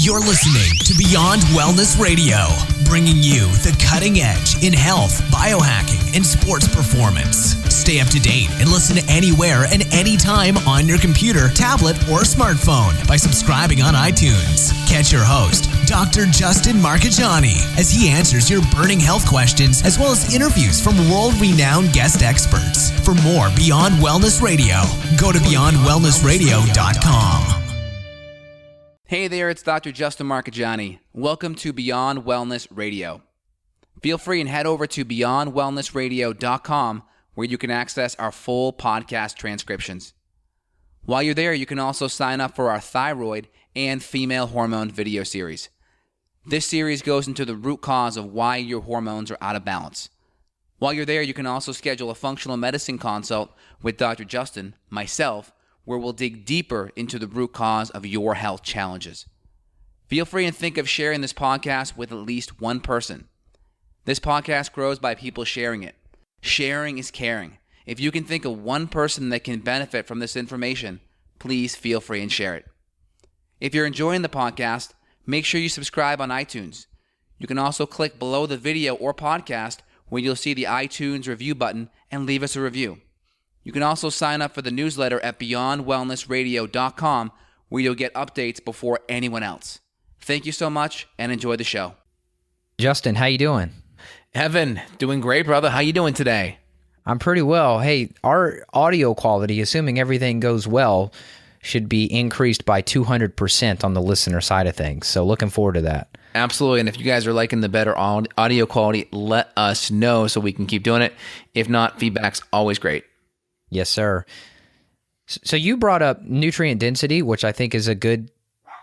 You're listening to Beyond Wellness Radio, bringing you the cutting edge in health, biohacking, and sports performance. Stay up to date and listen anywhere and anytime on your computer, tablet, or smartphone by subscribing on iTunes. Catch your host, Dr. Justin Marchegiani, as he answers your burning health questions as well as interviews from world-renowned guest experts. For more Beyond Wellness Radio, go to beyondwellnessradio.com. Hey there, it's Dr. Justin Marchegiani. Welcome to Beyond Wellness Radio. Feel free and head over to beyondwellnessradio.com where you can access our full podcast transcriptions. While you're there, you can also sign up for our thyroid and female hormone video series. This series goes into the root cause of why your hormones are out of balance. While you're there, you can also schedule a functional medicine consult with Dr. Justin, myself, where we'll dig deeper into the root cause of your health challenges. Feel free and think of sharing this podcast with at least one person. This podcast grows by people sharing it. Sharing is caring. If you can think of one person that can benefit from this information, please feel free and share it. If you're enjoying the podcast, make sure you subscribe on iTunes. You can also click below the video or podcast where you'll see the iTunes review button and leave us a review. You can also sign up for the newsletter at beyondwellnessradio.com where you'll get updates before anyone else. Thank you so much and enjoy the show. Justin, how you doing? Evan, doing great, brother. How you doing today? I'm pretty well. Hey, our audio quality, assuming everything goes well, should be increased by 200% on the listener side of things. So looking forward to that. Absolutely. And if you guys are liking the better audio quality, let us know so we can keep doing it. If not, feedback's always great. Yes, sir. So you brought up nutrient density, which I think is a good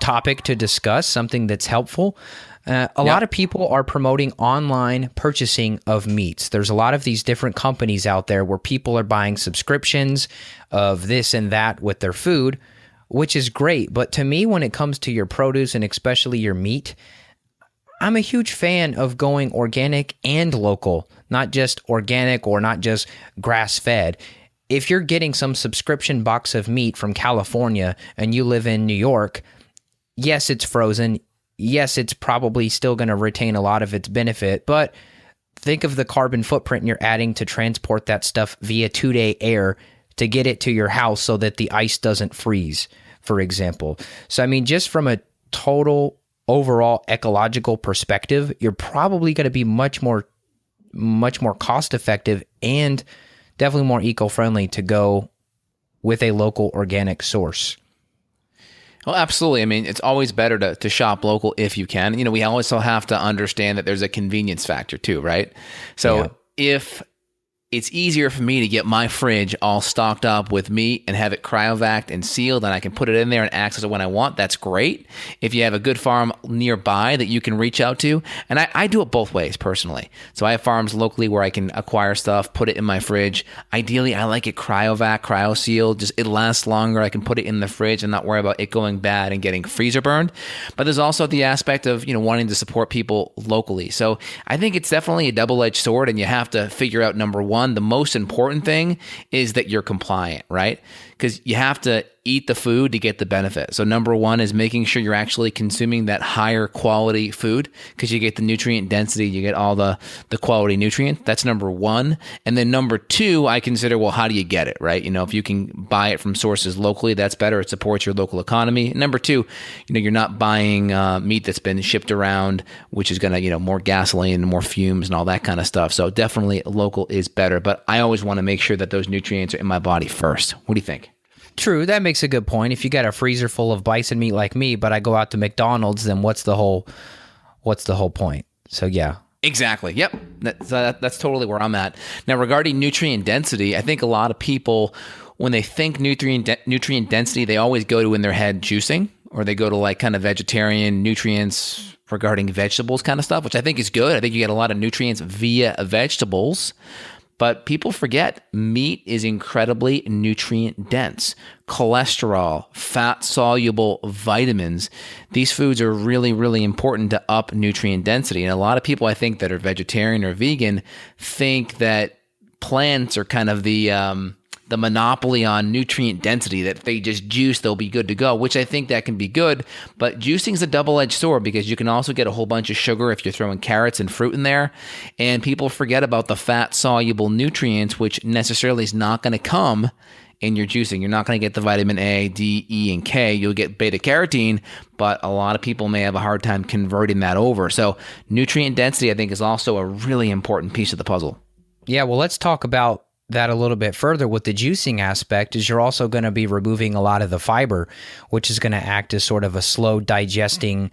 topic to discuss, something that's helpful. A lot of people are promoting online purchasing of meats. There's a lot of these different companies out there where people are buying subscriptions of this and that with their food, which is great. But to me, when it comes to your produce and especially your meat, I'm a huge fan of going organic and local, not just organic or not just grass-fed. If you're getting some subscription box of meat from California and you live in New York, yes, it's frozen. Yes, it's probably still going to retain a lot of its benefit, but think of the carbon footprint you're adding to transport that stuff via 2-day air to get it to your house so that the ice doesn't freeze, for example. So, I mean, just from a total overall ecological perspective, you're probably going to be much more cost effective and definitely more eco-friendly to go with a local organic source. Well, absolutely. I mean, it's always better to shop local if you can. You know, we also have to understand that there's a convenience factor too, right? So if it's easier for me to get my fridge all stocked up with meat and have it cryovac and sealed and I can put it in there and access it when I want, that's great. If you have a good farm nearby that you can reach out to, and I do it both ways personally. So I have farms locally where I can acquire stuff, put it in my fridge. Ideally, I like it cryovac, cryo-sealed, just it lasts longer. I can put it in the fridge and not worry about it going bad and getting freezer burned. But there's also the aspect of, wanting to support people locally. So I think it's definitely a double-edged sword, and you have to figure out, number one, the most important thing is that you're compliant, right? Because you have to eat the food to get the benefit. So number one is making sure you're actually consuming that higher quality food because you get the nutrient density, you get all the quality nutrients. That's number one. And then number two, I consider, well, how do you get it, right? If you can buy it from sources locally, that's better. It supports your local economy. And number two, you're not buying meat that's been shipped around, which is going to, more gasoline and more fumes and all that kind of stuff. So definitely local is better. But I always want to make sure that those nutrients are in my body first. What do you think? True, that makes a good point. If you got a freezer full of bison meat like me, but I go out to McDonald's, then what's the whole point? So yeah. Exactly. Yep. That's totally where I'm at. Now, regarding nutrient density, I think a lot of people, when they think nutrient density, they always go to, in their head, juicing, or they go to like kind of vegetarian nutrients regarding vegetables kind of stuff, which I think is good. I think you get a lot of nutrients via vegetables. But people forget meat is incredibly nutrient dense. Cholesterol, fat-soluble vitamins. These foods are really, really important to up nutrient density. And a lot of people, I think, that are vegetarian or vegan think that plants are kind of the the monopoly on nutrient density, that if they just juice, they'll be good to go, which I think that can be good. But juicing is a double-edged sword because you can also get a whole bunch of sugar if you're throwing carrots and fruit in there. And people forget about the fat-soluble nutrients, which necessarily is not going to come in your juicing. You're not going to get the vitamin A, D, E, and K. You'll get beta carotene, but a lot of people may have a hard time converting that over. So nutrient density, I think, is also a really important piece of the puzzle. Yeah, well, let's talk about that a little bit further. With the juicing aspect is you're also going to be removing a lot of the fiber, which is going to act as sort of a slow digesting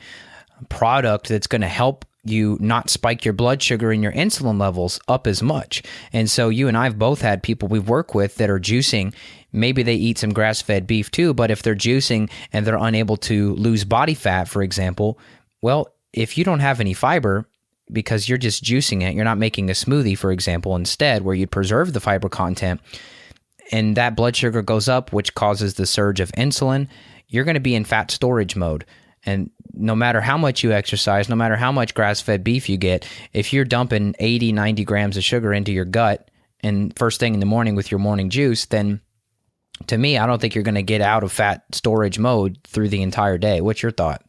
product that's going to help you not spike your blood sugar and your insulin levels up as much. And so you and I have both had people we've worked with that are juicing. Maybe they eat some grass-fed beef too, but if they're juicing and they're unable to lose body fat, for example, well, if you don't have any fiber, because you're just juicing it, you're not making a smoothie, for example, instead, where you preserve the fiber content, and that blood sugar goes up, which causes the surge of insulin, you're going to be in fat storage mode. And no matter how much you exercise, no matter how much grass-fed beef you get, if you're dumping 80, 90 grams of sugar into your gut and first thing in the morning with your morning juice, then to me, I don't think you're going to get out of fat storage mode through the entire day. What's your thought?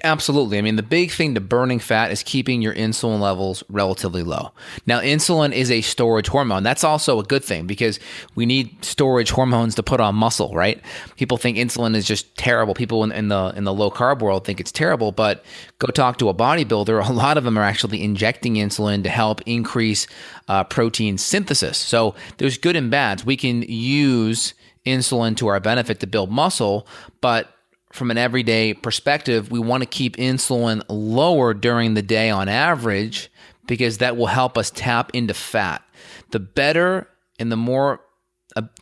Absolutely. I mean, the big thing to burning fat is keeping your insulin levels relatively low. Now, insulin is a storage hormone. That's also a good thing because we need storage hormones to put on muscle, right? People think insulin is just terrible. People in the low carb world think it's terrible, but go talk to a bodybuilder. A lot of them are actually injecting insulin to help increase protein synthesis. So there's good and bads. We can use insulin to our benefit to build muscle, but from an everyday perspective, we want to keep insulin lower during the day on average because that will help us tap into fat. The better and the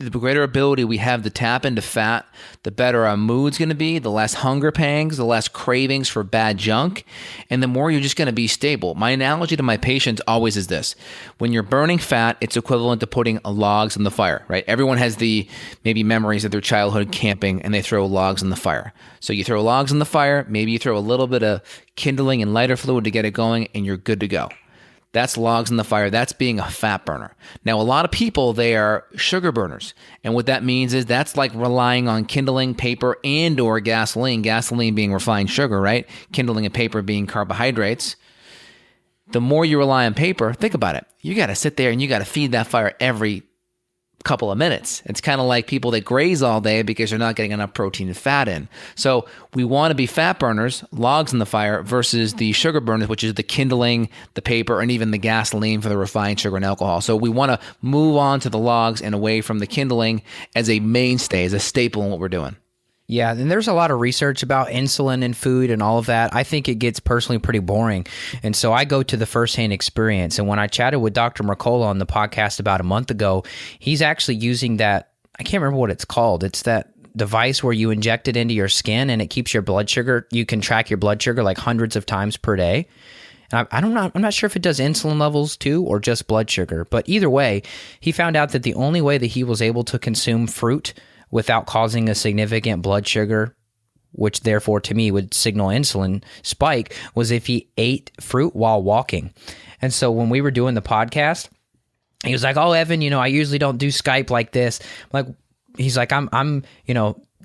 greater ability we have to tap into fat, the better our mood's going to be, the less hunger pangs, the less cravings for bad junk, and the more you're just going to be stable. My analogy to my patients always is this. When you're burning fat, it's equivalent to putting logs in the fire, right? Everyone has the maybe memories of their childhood camping and they throw logs in the fire. So you throw logs in the fire, maybe you throw a little bit of kindling and lighter fluid to get it going, and you're good to go. That's logs in the fire. That's being a fat burner. Now, a lot of people, they are sugar burners. And what that means is that's like relying on kindling, paper, and or gasoline. Gasoline being refined sugar, right? Kindling and paper being carbohydrates. The more you rely on paper, think about it. You got to sit there and you got to feed that fire every couple of minutes. It's kind of like people that graze all day because they're not getting enough protein and fat in. So we want to be fat burners, logs in the fire, versus the sugar burners, which is the kindling, the paper, and even the gasoline for the refined sugar and alcohol. So we want to move on to the logs and away from the kindling as a mainstay, as a staple in what we're doing. Yeah, and there's a lot of research about insulin and food and all of that. I think it gets personally pretty boring. And so I go to the firsthand experience. And when I chatted with Dr. Mercola on the podcast about a month ago, he's actually using that, I can't remember what it's called. It's that device where you inject it into your skin and it keeps your blood sugar. You can track your blood sugar like hundreds of times per day. And I'm not sure if it does insulin levels too or just blood sugar. But either way, he found out that the only way that he was able to consume fruit without causing a significant blood sugar, which therefore to me would signal insulin spike, was if he ate fruit while walking. And so when we were doing the podcast, he was like, "Oh, Evan, I usually don't do Skype like this." He's like, I'm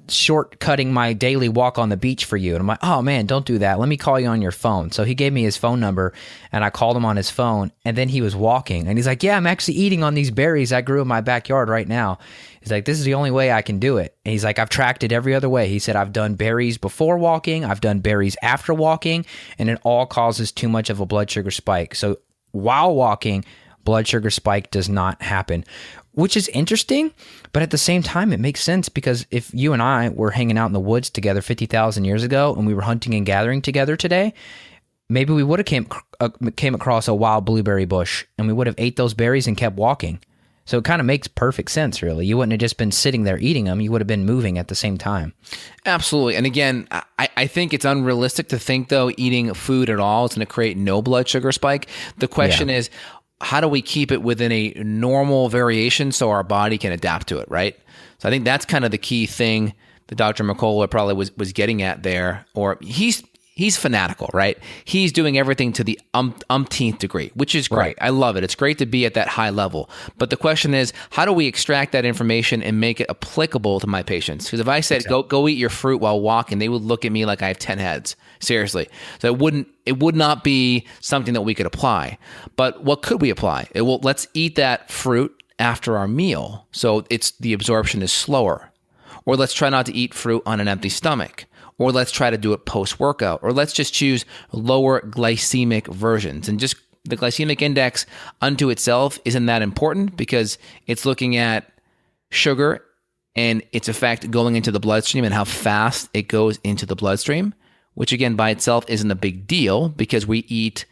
shortcutting my daily walk on the beach for you. And I'm like, "Oh man, don't do that. Let me call you on your phone." So he gave me his phone number and I called him on his phone, and then he was walking and he's like, "Yeah, I'm actually eating on these berries I grew in my backyard right now." He's like, "This is the only way I can do it." And he's like, "I've tracked it every other way." He said, "I've done berries before walking, I've done berries after walking, and it all causes too much of a blood sugar spike. So while walking, blood sugar spike does not happen," which is interesting, but at the same time, it makes sense because if you and I were hanging out in the woods together 50,000 years ago and we were hunting and gathering together today, maybe we would have came across a wild blueberry bush and we would have ate those berries and kept walking. So it kind of makes perfect sense, really. You wouldn't have just been sitting there eating them. You would have been moving at the same time. Absolutely. And again, I think it's unrealistic to think, though, eating food at all is going to create no blood sugar spike. The question is, how do we keep it within a normal variation so our body can adapt to it, right? So I think that's kind of the key thing that Dr. Mercola probably was getting at there. Or he's he's fanatical, right? He's doing everything to the umpteenth degree, which is great. Right. I love it. It's great to be at that high level. But the question is, how do we extract that information and make it applicable to my patients? Because if I said, go eat your fruit while walking, they would look at me like I have 10 heads. Seriously. So it would not be something that we could apply. But what could we apply? Let's eat that fruit after our meal, so the absorption is slower. Or let's try not to eat fruit on an empty stomach. Or let's try to do it post-workout. Or let's just choose lower glycemic versions. And just the glycemic index unto itself isn't that important because it's looking at sugar and its effect going into the bloodstream and how fast it goes into the bloodstream, which again by itself isn't a big deal because we eat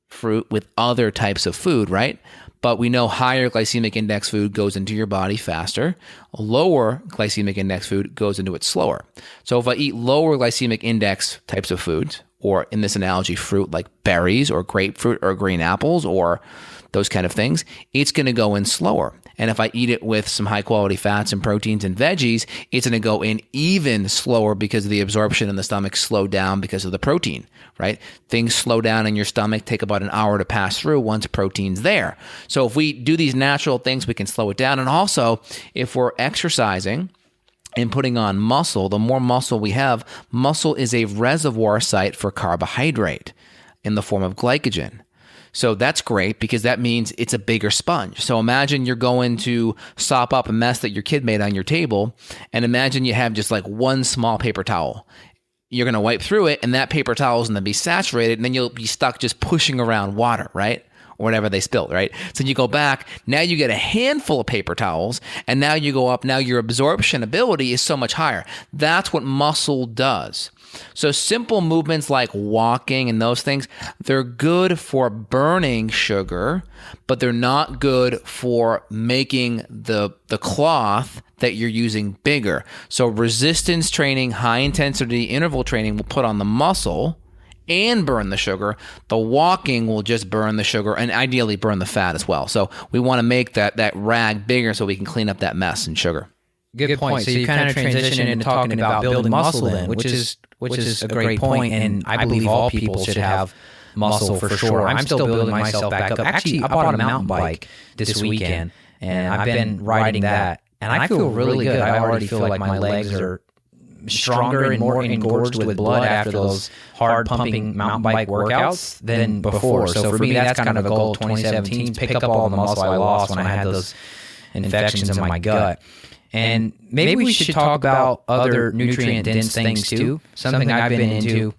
fruit with other types of food, right? But we know higher glycemic index food goes into your body faster. Lower glycemic index food goes into it slower. So if I eat lower glycemic index types of foods, or in this analogy, fruit like berries or grapefruit or green apples or those kind of things, it's going to go in slower. And if I eat it with some high quality fats and proteins and veggies, it's going to go in even slower because the absorption in the stomach slowed down because of the protein, right? Things slow down in your stomach, take about an hour to pass through once protein's there. So if we do these natural things, we can slow it down. And also, if we're exercising and putting on muscle, the more muscle we have, muscle is a reservoir site for carbohydrate in the form of glycogen. So that's great because that means it's a bigger sponge. So imagine you're going to sop up a mess that your kid made on your table, and imagine you have just like one small paper towel. You're going to wipe through it, and that paper towel is going to be saturated, and then you'll be stuck just pushing around water, right? Or whatever they spilled, right? So you go back, now you get a handful of paper towels, and now you go up, now your absorption ability is so much higher. That's what muscle does. So simple movements like walking and those things, they're good for burning sugar, but they're not good for making the cloth that you're using bigger. So resistance training, high intensity interval training will put on the muscle and burn the sugar. The walking will just burn the sugar and ideally burn the fat as well. So we want to make that rag bigger so we can clean up that mess and sugar. Good point. So you kind of transition into talking about building muscle then, which is a great point, and I believe all people should have muscle for sure. I'm still building myself back up. Actually, I bought a mountain bike this weekend, and I've been riding that, and I feel really good. I already feel like my legs are stronger and more engorged with blood after those hard pumping mountain bike workouts than before. So for me, that's kind of a goal of 2017, pick up all the muscle I lost when I had those infections in my gut. And maybe we should talk about other nutrient-dense things too. Something I've been into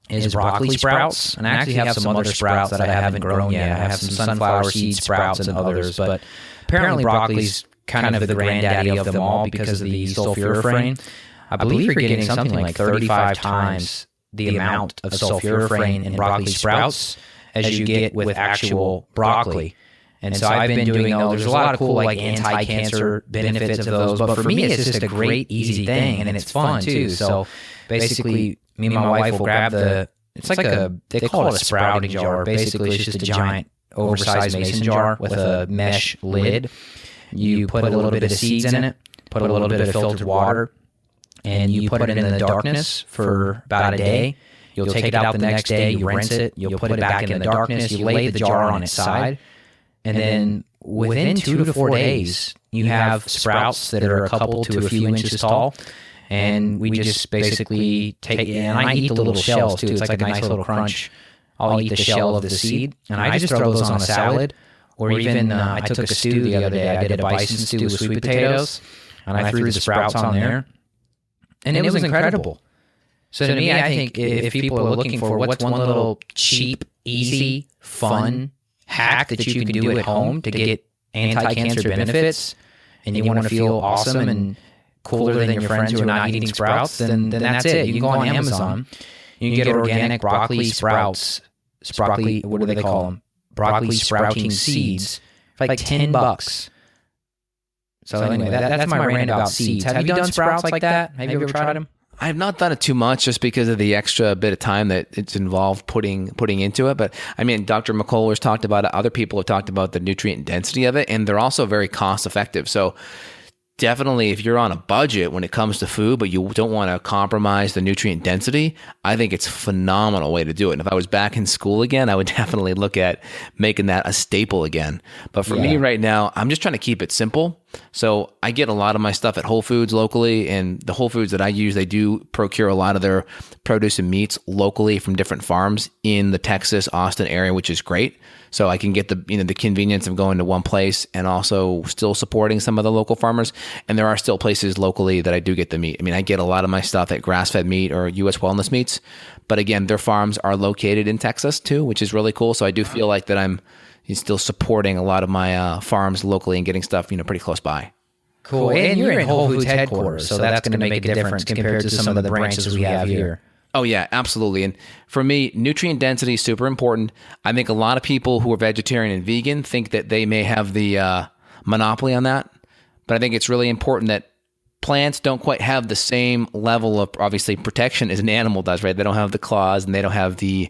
is broccoli sprouts. And I actually have some other sprouts that I haven't grown yet. I have some sunflower seed sprouts and others. But apparently broccoli's kind of the granddaddy of them all because of the sulforaphane. I believe you're getting something like 35 times the amount of sulforaphane in broccoli sprouts as you get with actual broccoli. And so I've been doing those. There's a lot of cool like anti-cancer benefits of those, but for me it's just a great easy thing and it's fun too. So basically me and my wife will grab it's like they call it a sprouting jar. Basically it's just a giant oversized mason jar with a mesh lid. You put a little bit of seeds in it, put a little bit of filtered water, and you put it in the darkness for about a day. You'll take it out the next day, you rinse it, you'll put it back in the darkness, you lay the jar on its side. And then within 2 to 4 days, you have sprouts that are a couple to a few inches tall. And we just basically take it, and I eat the little shells too. It's like a nice little crunch. I'll eat the shell of the seed, and I just throw those on a salad. Or even, I took a stew the other day. I did a bison stew with sweet potatoes, and I threw the sprouts on there. And it was incredible. So to me, I think if people are looking for what's one little cheap, easy, fun hack that you can do at home to get anti-cancer benefits, and you want to feel awesome and cooler than your friends who are not eating sprouts, then that's it. You can go on Amazon. You can get organic broccoli sprouts. Broccoli, what do they call them? Broccoli sprouting seeds for like $10. So anyway, that's my rant about seeds. Have you done sprouts like that? Have you ever tried them? I have not done it too much just because of the extra bit of time that it's involved putting into it. But I mean, Dr. McCullers talked about it. Other people have talked about the nutrient density of it, and they're also very cost effective. So definitely, if you're on a budget when it comes to food, but you don't want to compromise the nutrient density, I think it's a phenomenal way to do it. And if I was back in school again, I would definitely look at making that a staple again. But for me right now, I'm just trying to keep it simple. So I get a lot of my stuff at Whole Foods locally, and the Whole Foods that I use, they do procure a lot of their produce and meats locally from different farms in the Texas, Austin area, which is great. So I can get the convenience of going to one place and also still supporting some of the local farmers. And there are still places locally that I do get the meat. I mean, I get a lot of my stuff at Grass-Fed Meat or U.S. Wellness Meats, but again, their farms are located in Texas too, which is really cool. So I do feel like that I'm still supporting a lot of my farms locally and getting stuff, pretty close by. Cool. And you're in Whole Foods headquarters, so that's going to make a difference compared to some of the branches we have here. Oh, yeah, absolutely. And for me, nutrient density is super important. I think a lot of people who are vegetarian and vegan think that they may have the monopoly on that. But I think it's really important that plants don't quite have the same level of, obviously, protection as an animal does, right? They don't have the claws and they don't have the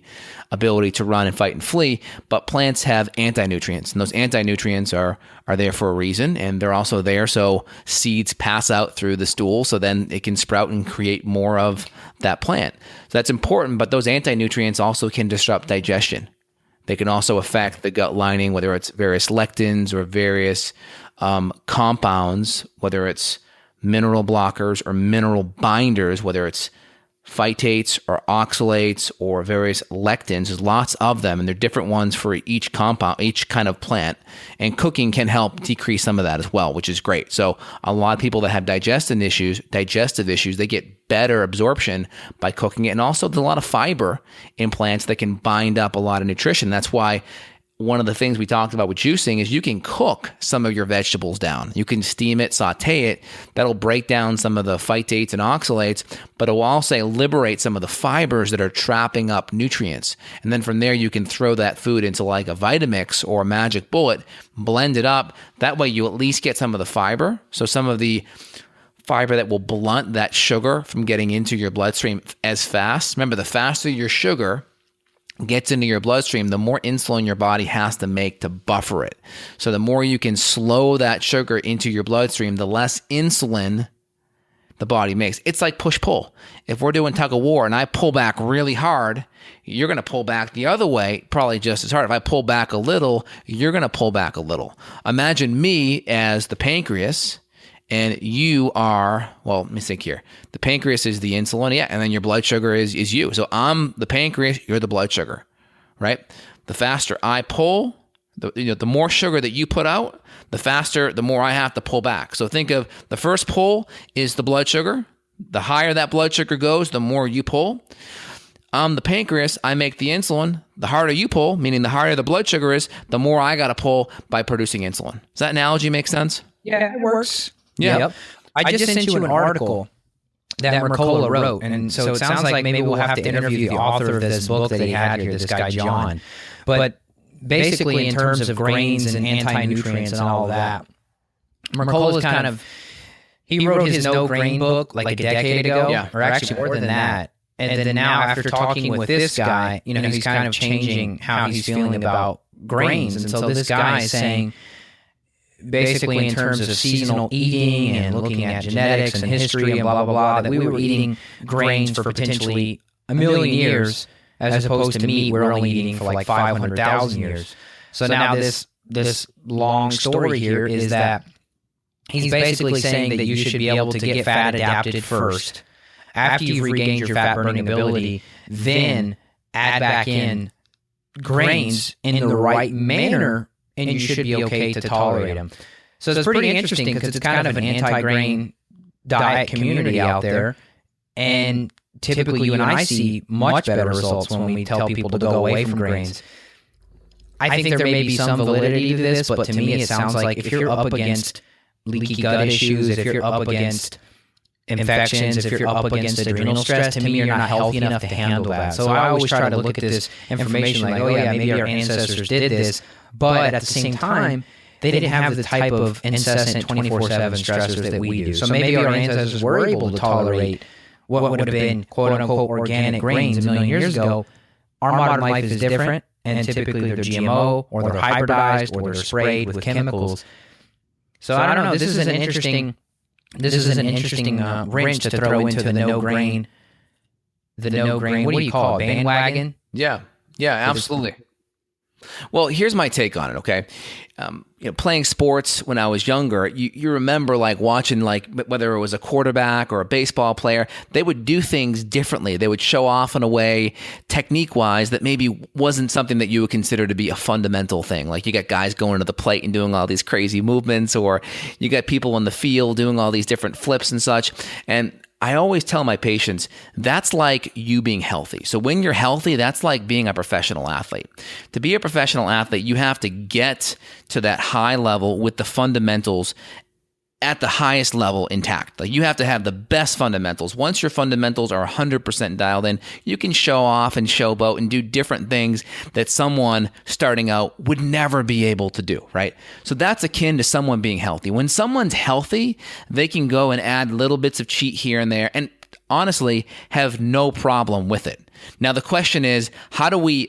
ability to run and fight and flee, but plants have anti-nutrients, and those anti-nutrients are there for a reason, and they're also there so seeds pass out through the stool, so then it can sprout and create more of that plant. So that's important, but those anti-nutrients also can disrupt digestion. They can also affect the gut lining, whether it's various lectins or various compounds, whether it's mineral blockers or mineral binders, whether it's phytates or oxalates or various lectins. There's lots of them, and they're different ones for each compound, each kind of plant. And cooking can help decrease some of that as well, which is great. So a lot of people that have digestive issues, they get better absorption by cooking it. And also there's a lot of fiber in plants that can bind up a lot of nutrition. That's why one of the things we talked about with juicing is you can cook some of your vegetables down. You can steam it, saute it. That'll break down some of the phytates and oxalates, but it will also liberate some of the fibers that are trapping up nutrients. And then from there, you can throw that food into like a Vitamix or a Magic Bullet, blend it up. That way you at least get some of the fiber. So some of the fiber that will blunt that sugar from getting into your bloodstream as fast. Remember, the faster your sugar gets into your bloodstream, the more insulin your body has to make to buffer it. So the more you can slow that sugar into your bloodstream, the less insulin the body makes. It's like push-pull. If we're doing tug of war and I pull back really hard, you're going to pull back the other way, probably just as hard. If I pull back a little, you're going to pull back a little. Imagine me as the pancreas, and you are, well, let me think here. The pancreas is the insulin, yeah, and then your blood sugar is you. So I'm the pancreas, you're the blood sugar, right? The faster I pull, the more sugar that you put out, the more I have to pull back. So think of the first pull is the blood sugar. The higher that blood sugar goes, the more you pull. I'm the pancreas, I make the insulin. The harder you pull, meaning the higher the blood sugar is, the more I got to pull by producing insulin. Does that analogy make sense? Yeah, it works. Yeah. Yep. I just sent you an article that Mercola wrote, and so it sounds like maybe we'll have to interview the author of this book that he had here, this guy John. But basically, in terms of grains and anti-nutrients and all that, Mercola's kind of, he wrote his no grain book like a decade ago, or actually more than that. And then now, after talking with this guy, he's kind of changing how he's feeling about grains. And so this guy is saying, basically in terms of seasonal eating and looking at genetics and history and blah, blah, blah, that we were eating grains for potentially a million years as opposed to meat we're only eating for like 500,000 years. So now this long story here is that he's basically saying that you should be able to get fat adapted first. After you've regained your fat burning ability, then add back in grains in the right manner, and you should be okay to tolerate them. So it's pretty interesting because it's kind of an anti-grain diet community out there. And typically you and I see much better results when we tell people to go away from grains. I think there may be some validity to this, but to me it sounds like if you're up against leaky gut issues, if you're up against infections, if you're up against adrenal stress, to me you're not healthy enough to handle that. So I always try to look at this information like, oh yeah, maybe our ancestors did this, but at the same time, they didn't have the type of incessant 24/7 stressors that we do. So maybe our ancestors were able to tolerate what would have been quote-unquote organic grains a million years ago. Our modern life is different, and typically they're GMO, or they're hybridized, or they're sprayed with chemicals. So I don't know, this is an interesting this is an interesting wrench to throw into the no grain. The no grain. What do you call it? Bandwagon? Yeah, absolutely. Well, here's my take on it. Okay, playing sports when I was younger, you remember like watching like whether it was a quarterback or a baseball player, they would do things differently. They would show off in a way, technique wise, that maybe wasn't something that you would consider to be a fundamental thing. Like you got guys going to the plate and doing all these crazy movements, or you got people in the field doing all these different flips and such. And I always tell my patients, that's like you being healthy. So when you're healthy, that's like being a professional athlete. To be a professional athlete, you have to get to that high level with the fundamentals at the highest level intact. Like you have to have the best fundamentals. Once your fundamentals are 100% dialed in, you can show off and showboat and do different things that someone starting out would never be able to do, right? So that's akin to someone being healthy. When someone's healthy, they can go and add little bits of cheat here and there and honestly have no problem with it. Now, the question is, how do we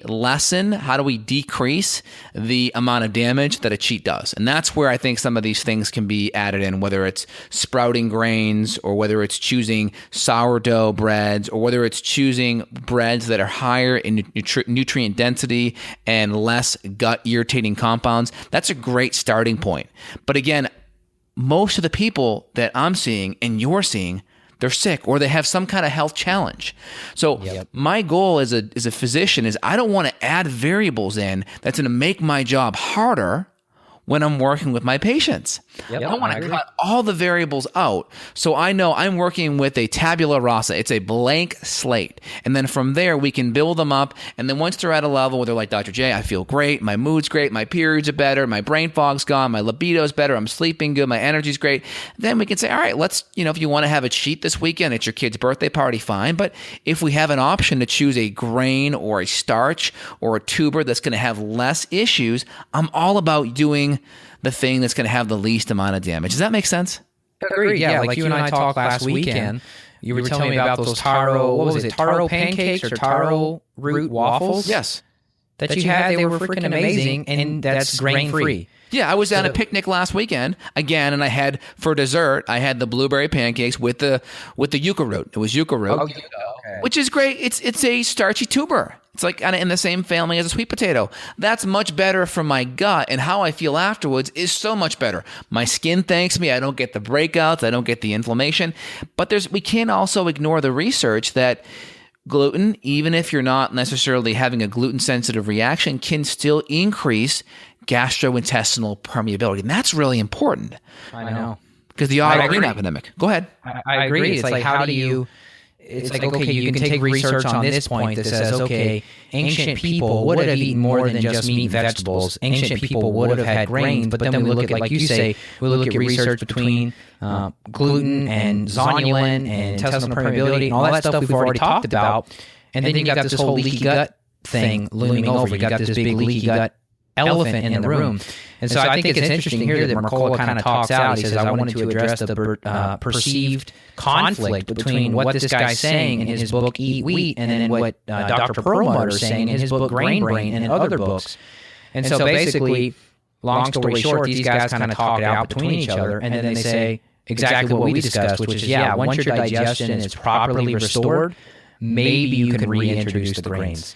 decrease the amount of damage that a cheat does? And that's where I think some of these things can be added in, whether it's sprouting grains or whether it's choosing sourdough breads or whether it's choosing breads that are higher in nutrient density and less gut irritating compounds. That's a great starting point. But again, most of the people that I'm seeing and you're seeing, they're sick or they have some kind of health challenge. So my goal as a physician is I don't want to add variables in that's going to make my job harder when I'm working with my patients. I want to cut all the variables out so I know I'm working with a tabula rasa. It's a blank slate. And then from there, we can build them up. And then once they're at a level where they're like, Dr. J, I feel great. My mood's great. My periods are better. My brain fog's gone. My libido's better. I'm sleeping good. My energy's great. Then we can say, all right, let's, if you want to have a cheat this weekend, it's your kid's birthday party, fine. But if we have an option to choose a grain or a starch or a tuber that's going to have less issues, I'm all about doing the thing that's going to have the least amount of damage. Does that make sense? Agreed. Yeah, like you and I talked last weekend. You were telling me about those taro pancakes or taro root waffles? Yes. That you had. They were freaking amazing, and that's grain-free. Yeah, I was at a picnic last weekend again, and I had for dessert. I had the blueberry pancakes with the yucca root. It was yucca root, which is great. It's a starchy tuber. It's like kind of in the same family as a sweet potato. That's much better for my gut, and how I feel afterwards is so much better. My skin thanks me. I don't get the breakouts. I don't get the inflammation. But we can't also ignore the research that gluten, even if you're not necessarily having a gluten-sensitive reaction, can still increase gastrointestinal permeability. And that's really important. I know. Because the autoimmune epidemic. Go ahead. I agree. It's like, how do you... It's like, okay, you can take research on this point that says, okay, ancient people would have eaten more than just meat and vegetables. Ancient people would have had grains, but then we look at, like you say, we look at research between gluten and zonulin and intestinal permeability and all that stuff we've already talked about. And then you got this whole leaky gut thing looming over. You got this big leaky gut elephant in the room. And so I think it's interesting here that Mercola kind of talks out. He says, I wanted to address the perceived conflict between what this guy's saying in his book, Eat Wheat, and then what Dr. Perlmutter is saying in his book, Grain Brain, and in other books. And so basically, long story short, these guys kind of talk it out between each other, and then they say exactly what we discussed, which is, once your digestion is properly restored, maybe you can reintroduce the grains.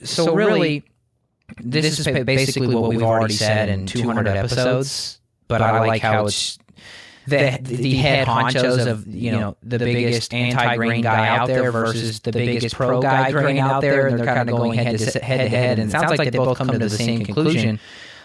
So really, this is basically what we've already said in 200 episodes, but I like how it's the head honchos of, the biggest anti-grain guy out there versus the biggest pro-guy grain out there, and they're kind of going head to head, and it sounds like they both come to the same conclusion,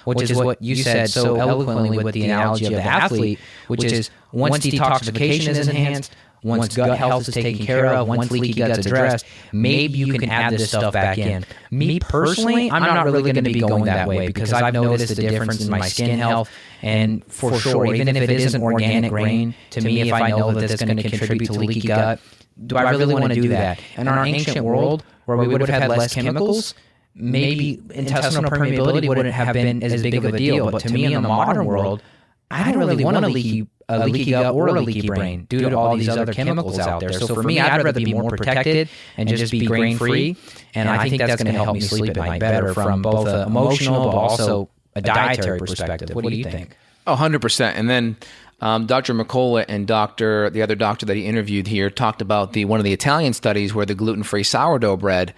which is what you said so eloquently with the analogy of the athlete, which is once detoxification is enhanced, once gut health is taken care of, once leaky gut's addressed, maybe you can add this stuff back in. Me personally, I'm not really going to be going that way because I've noticed the difference in my skin health. And for sure, even if it isn't organic grain, to me, if I know that that's going to contribute to leaky gut, do I really want to do that? In our ancient world, where we would have had less chemicals, maybe intestinal permeability wouldn't have been as big of a deal. But to me, in the modern world, I don't really want a leaky gut or a leaky brain due to all these other chemicals out there. So for me, I'd rather be more protected and just be grain-free, and I think that's going to help me sleep at night better from both an emotional but also a dietary perspective. What do you think? Oh, 100%. And then Dr. Mercola and the other doctor that he interviewed here talked about one of the Italian studies where the gluten-free sourdough bread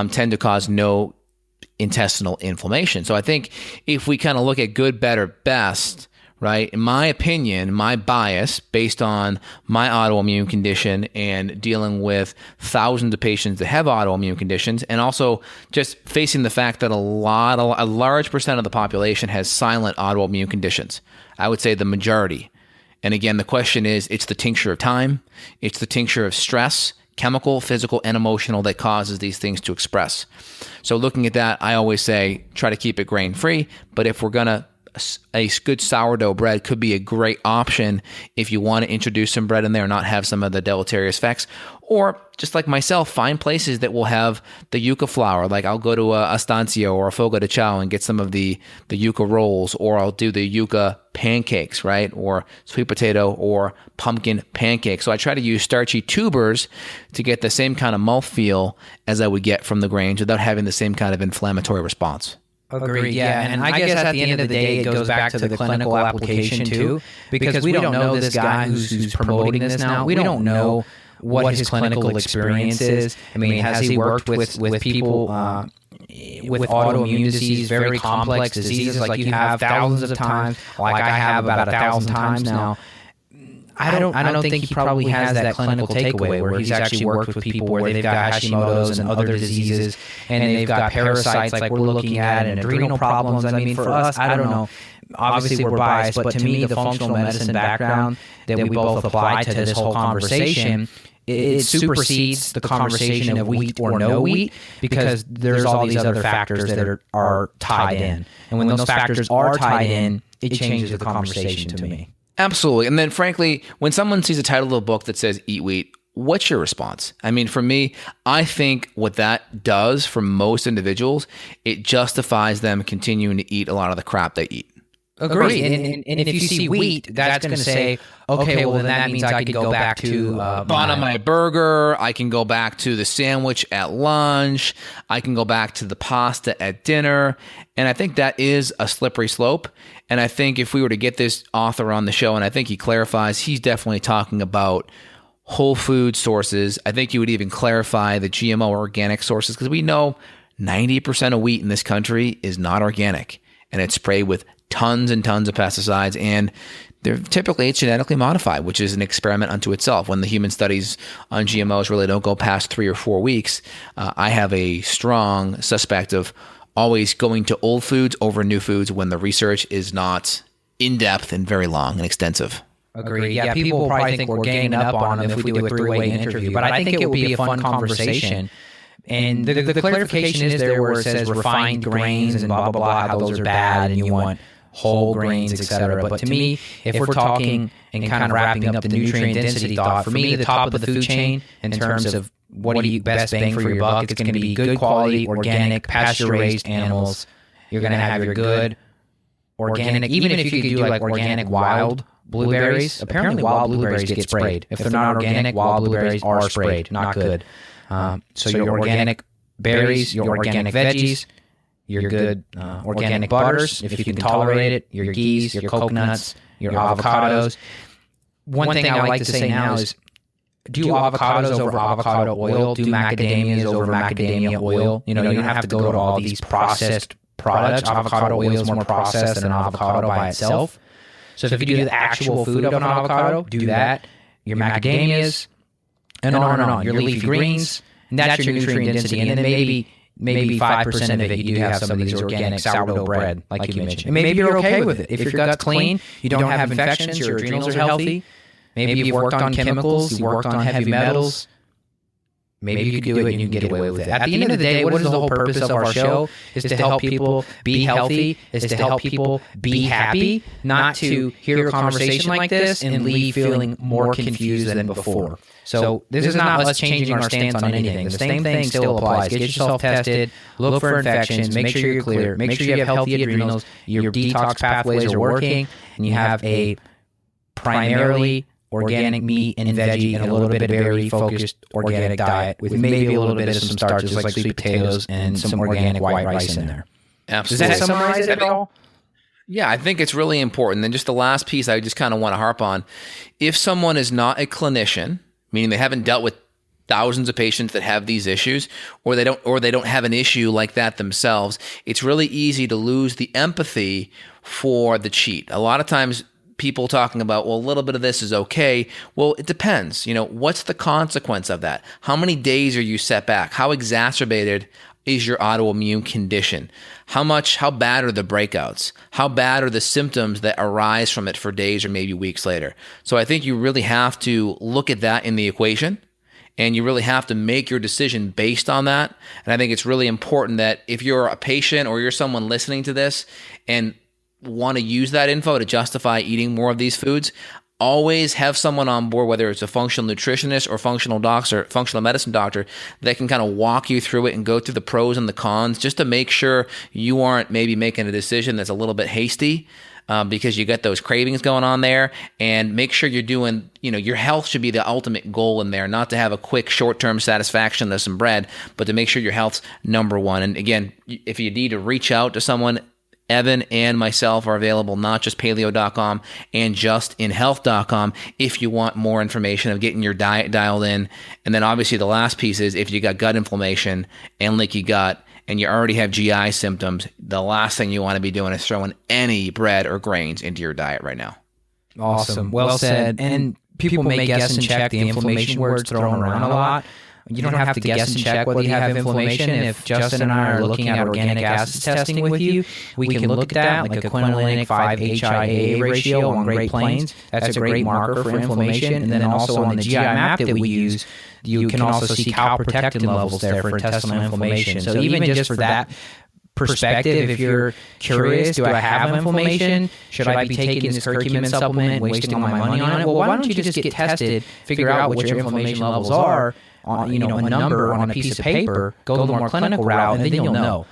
tend to cause no intestinal inflammation. So I think if we kind of look at good, better, best, right? In my opinion, my bias based on my autoimmune condition and dealing with thousands of patients that have autoimmune conditions, and also just facing the fact that a large percent of the population has silent autoimmune conditions. I would say the majority. And again, the question is, it's the tincture of time, it's the tincture of stress, chemical, physical, and emotional that causes these things to express. So looking at that, I always say, try to keep it grain-free, but if we're going to a good sourdough bread could be a great option if you want to introduce some bread in there and not have some of the deleterious effects. Or just like myself, find places that will have the yucca flour. Like I'll go to a Stanzio or a Fogo de Chao and get some of the yucca rolls, or I'll do the yucca pancakes, right? Or sweet potato or pumpkin pancakes. So I try to use starchy tubers to get the same kind of mouthfeel as I would get from the grains without having the same kind of inflammatory response. Agreed. Yeah. And I guess at the end of the day, it goes back to the clinical application too, because we don't know this guy who's promoting this now. We don't know what his clinical experience is. I mean, has he worked with people with autoimmune disease, very complex diseases like you have thousands of times, like I have about 1,000 times now? I don't think he probably has that clinical takeaway where he's actually worked with people where they've got Hashimoto's and other diseases, and they've got parasites like we're looking at, and adrenal problems. I mean, for us, I don't know. Obviously, we're biased, but to me, the functional medicine background that we both apply to this whole conversation, it supersedes the conversation of wheat or no wheat, because there's all these other factors that are tied in. And when those factors are tied in, it changes the conversation to me. Absolutely. And then frankly, when someone sees a title of a book that says eat wheat, what's your response? I mean, for me, I think what that does for most individuals, it justifies them continuing to eat a lot of the crap they eat. Agreed. And if you see wheat, that's going to say, okay, well, then that means I could go back to bun on my burger. I can go back to the sandwich at lunch. I can go back to the pasta at dinner. And I think that is a slippery slope. And I think if we were to get this author on the show, and I think he clarifies, he's definitely talking about whole food sources. I think you would even clarify the GMO organic sources, because we know 90% of wheat in this country is not organic, and it's sprayed with tons and tons of pesticides, and it's genetically modified, which is an experiment unto itself. When the human studies on GMOs really don't go past 3 or 4 weeks, I have a strong suspect of always going to old foods over new foods when the research is not in-depth and very long and extensive. Agreed. Yeah, people will probably think we're ganging up on them if we do a 3-way interview, but I think it will be a fun conversation. And the clarification is there where it says refined grains and blah, blah, blah, how those are bad and you want whole grains, etc. But to me, if we're talking and kind of wrapping up the nutrient density thought, for me, the top of the food chain in terms of what do you best bang for your buck, it's going to be good quality, organic, pasture-raised animals. You're going to have your good organic, even if you could do like organic wild blueberries. Apparently wild blueberries get sprayed. If they're not organic, wild blueberries are sprayed, not good. So your organic berries, your organic veggies, your good organic butters, if you can tolerate it, your ghees, your coconuts, your avocados. One thing I like to say now is do avocados over avocado oil, do macadamias over macadamia oil. You don't have to go to all these processed products. Avocado oil is more processed than an avocado by itself. So if you do the actual food of an avocado, do that. Your macadamias, and on. Your leafy greens, and that's your nutrient density. And then maybe 5% of it, you do have some of these organic sourdough bread, like you mentioned. And maybe you're okay with it. If your gut's clean, you don't have infections, your adrenals are healthy, maybe you've worked on chemicals, you've worked on heavy metals, maybe you can do it and you can get away with it. At the end of the day, what is the whole purpose of our show? Is to help people be healthy, is to help people be happy, not to hear a conversation like this and leave feeling more confused than before. So this is not us changing our stance on anything. The same thing still applies. Get yourself tested, look for infections, make sure you're clear, make sure you have healthy adrenals, your detox pathways are working, and you have a primarily organic meat and veggie and a little bit of berry-focused organic diet with maybe a little bit of some starches like sweet potatoes and some organic white rice in there. Absolutely. Does that summarize it at all? Yeah, I think it's really important. Then just the last piece I just kind of want to harp on. If someone is not a clinician, meaning they haven't dealt with thousands of patients that have these issues, or they don't have an issue like that themselves, it's really easy to lose the empathy for the cheat. A lot of times people talking about, well, a little bit of this is okay. Well, it depends. What's the consequence of that? How many days are you set back? How exacerbated is your autoimmune condition? How bad are the breakouts? How bad are the symptoms that arise from it for days or maybe weeks later? So I think you really have to look at that in the equation, and you really have to make your decision based on that. And I think it's really important that if you're a patient or you're someone listening to this and want to use that info to justify eating more of these foods, always have someone on board, whether it's a functional nutritionist or functional medicine doctor, that can kind of walk you through it and go through the pros and the cons, just to make sure you aren't maybe making a decision that's a little bit hasty, because you got those cravings going on there. And make sure you're doing, your health should be the ultimate goal in there, not to have a quick short-term satisfaction of some bread, but to make sure your health's number one. And again, if you need to reach out to someone, Evan and myself are available, not just paleo.com and justinhealth.com, if you want more information of getting your diet dialed in. And then obviously the last piece is, if you got gut inflammation and leaky gut and you already have GI symptoms, the last thing you want to be doing is throwing any bread or grains into your diet right now. Awesome. Well said. And people may guess and check the inflammation word's thrown around a lot. You don't have to guess and check whether you have inflammation. If Justin and I are looking at organic acid testing with you, we can look at that, like a quinolinic 5-HIAA ratio on Great Plains. That's a great marker for inflammation. And then also on the GI map that we use, you can also see calprotectin levels there for intestinal inflammation. So even just for that perspective, if you're curious, do I have inflammation? Should I be taking this curcumin supplement, wasting all my money on it? Well, why don't you just get tested, figure out what your inflammation levels are, on a number on a piece of paper, go the more clinical route, and then you'll know.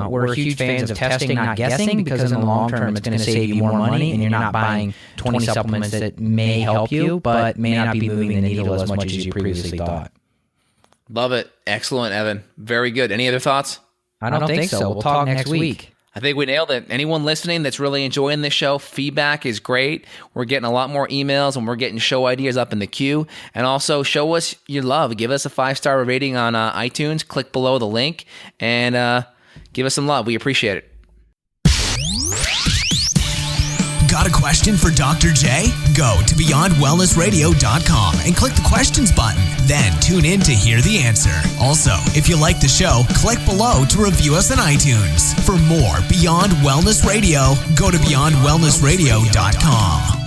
We're huge fans of testing, not guessing, because in the long term, it's going to save you more money, and you're not buying 20 supplements that may help you, but may not be moving the needle as much as you previously thought. Love it. Excellent, Evan. Very good. Any other thoughts? I don't think so. We'll talk next week. I think we nailed it. Anyone listening that's really enjoying this show, feedback is great. We're getting a lot more emails, and we're getting show ideas up in the queue. And also, show us your love. Give us a 5-star rating on iTunes. Click below the link and give us some love. We appreciate it. Got a question for Dr. J? Go to BeyondWellnessRadio.com and click the questions button. Then tune in to hear the answer. Also, if you like the show, click below to review us on iTunes. For more Beyond Wellness Radio, go to BeyondWellnessRadio.com.